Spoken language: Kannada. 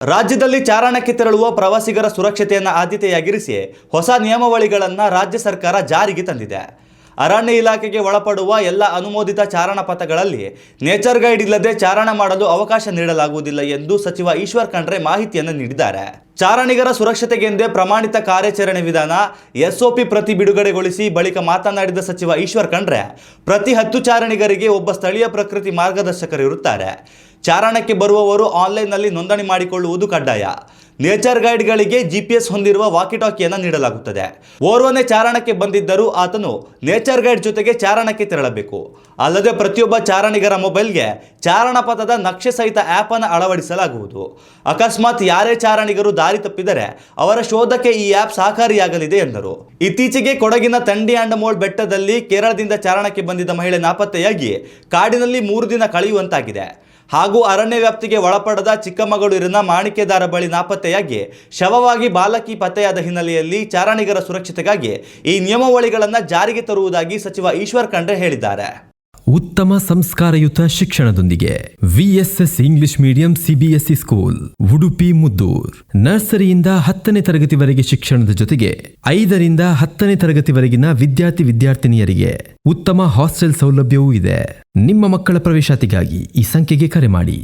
ರಾಜ್ಯದಲ್ಲಿ ಚಾರಣಕ್ಕೆ ತೆರಳುವ ಪ್ರವಾಸಿಗರ ಸುರಕ್ಷತೆಯನ್ನು ಆದ್ಯತೆಯಾಗಿರಿಸಿ ಹೊಸ ನಿಯಮಾವಳಿಗಳನ್ನು ರಾಜ್ಯ ಸರ್ಕಾರ ಜಾರಿಗೆ ತಂದಿದೆ. ಅರಣ್ಯ ಇಲಾಖೆಗೆ ಒಳಪಡುವ ಎಲ್ಲ ಅನುಮೋದಿತ ಚಾರಣ ಪಥಗಳಲ್ಲಿ ನೇಚರ್ ಗೈಡ್ ಇಲ್ಲದೆ ಚಾರಣ ಮಾಡಲು ಅವಕಾಶ ನೀಡಲಾಗುವುದಿಲ್ಲ ಎಂದು ಸಚಿವ ಈಶ್ವರ್ ಖಂಡ್ರೆ ಮಾಹಿತಿಯನ್ನು ನೀಡಿದ್ದಾರೆ. ಚಾರಣಿಗರ ಸುರಕ್ಷತೆಗೆಂದೇ ಪ್ರಮಾಣಿತ ಕಾರ್ಯಾಚರಣೆ ವಿಧಾನ ಎಸ್ಒಪಿ ಪ್ರತಿ ಬಿಡುಗಡೆಗೊಳಿಸಿ ಬಳಿಕ ಮಾತನಾಡಿದ ಸಚಿವ ಈಶ್ವರ್ ಖಂಡ್ರೆ, ಪ್ರತಿ 10 ಚಾರಣಿಗರಿಗೆ ಒಬ್ಬ ಸ್ಥಳೀಯ ಪ್ರಕೃತಿ ಮಾರ್ಗದರ್ಶಕರು ಇರುತ್ತಾರೆ. ಚಾರಣಕ್ಕೆ ಬರುವವರು ಆನ್ಲೈನ್ನಲ್ಲಿ ನೋಂದಣಿ ಮಾಡಿಕೊಳ್ಳುವುದು ಕಡ್ಡಾಯ. ನೇಚರ್ ಗೈಡ್ಗಳಿಗೆ GPS ಹೊಂದಿರುವ ವಾಕಿಟಾಕಿಯನ್ನು ನೀಡಲಾಗುತ್ತದೆ. ಓರ್ವನೇ ಚಾರಣಕ್ಕೆ ಬಂದಿದ್ದರೂ ಆತನು ನೇಚರ್ ಗೈಡ್ ಜೊತೆಗೆ ಚಾರಣಕ್ಕೆ ತೆರಳಬೇಕು. ಅಲ್ಲದೆ ಪ್ರತಿಯೊಬ್ಬ ಚಾರಣಿಗರ ಮೊಬೈಲ್ಗೆ ಚಾರಣ ಪಥದ ನಕ್ಷೆ ಸಹಿತ ಆ್ಯಪ್ ಅನ್ನು ಅಳವಡಿಸಲಾಗುವುದು. ಅಕಸ್ಮಾತ್ ಯಾರೇ ಚಾರಣಿಗರು ದಾರಿ ತಪ್ಪಿದರೆ ಅವರ ಶೋಧಕ್ಕೆ ಈ ಆ್ಯಪ್ ಸಹಕಾರಿಯಾಗಲಿದೆ ಎಂದರು. ಇತ್ತೀಚೆಗೆ ಕೊಡಗಿನ ತಂಡಿಯಾಂಡಮೋಳ್ ಬೆಟ್ಟದಲ್ಲಿ ಕೇರಳದಿಂದ ಚಾರಣಕ್ಕೆ ಬಂದಿದ್ದ ಮಹಿಳೆ ನಾಪತ್ತೆಯಾಗಿ ಕಾಡಿನಲ್ಲಿ 3 ದಿನ ಕಳೆಯುವಂತಾಗಿದೆ. ಹಾಗೂ ಅರಣ್ಯ ವ್ಯಾಪ್ತಿಗೆ ಒಳಪಡದ ಚಿಕ್ಕಮಗಳೂರಿನ ಮಾಣಿಕೆದಾರ ಬಳಿ ನಾಪತ್ತೆಯಾಗಿ ಶವವಾಗಿ ಬಾಲಕಿ ಪತ್ತೆಯಾದ ಹಿನ್ನೆಲೆಯಲ್ಲಿ ಚಾರಣಿಗರ ಸುರಕ್ಷತೆಗಾಗಿ ಈ ನಿಯಮಾವಳಿಗಳನ್ನು ಜಾರಿಗೆ ತರುವುದಾಗಿ ಸಚಿವ ಈಶ್ವರ್ ಖಂಡ್ರೆ ಹೇಳಿದ್ದಾರೆ. ಉತ್ತಮ ಸಂಸ್ಕಾರಯುತ ಶಿಕ್ಷಣದೊಂದಿಗೆ VSS English medium CBSE school Udupi Muddur. ನರ್ಸರಿಯಿಂದ 10ನೇ ತರಗತಿವರೆಗೆ ಶಿಕ್ಷಣದ ಜೊತೆಗೆ 5ರಿಂದ 10ನೇ ತರಗತಿವರೆಗಿನ ವಿದ್ಯಾರ್ಥಿನಿಯರಿಗೆ ಉತ್ತಮ ಹಾಸ್ಟೆಲ್ ಸೌಲಭ್ಯವೂ ಇದೆ. ನಿಮ್ಮ ಮಕ್ಕಳ ಪ್ರವೇಶಾತಿಗಾಗಿ ಈ ಸಂಖ್ಯೆಗೆ ಕರೆ ಮಾಡಿ.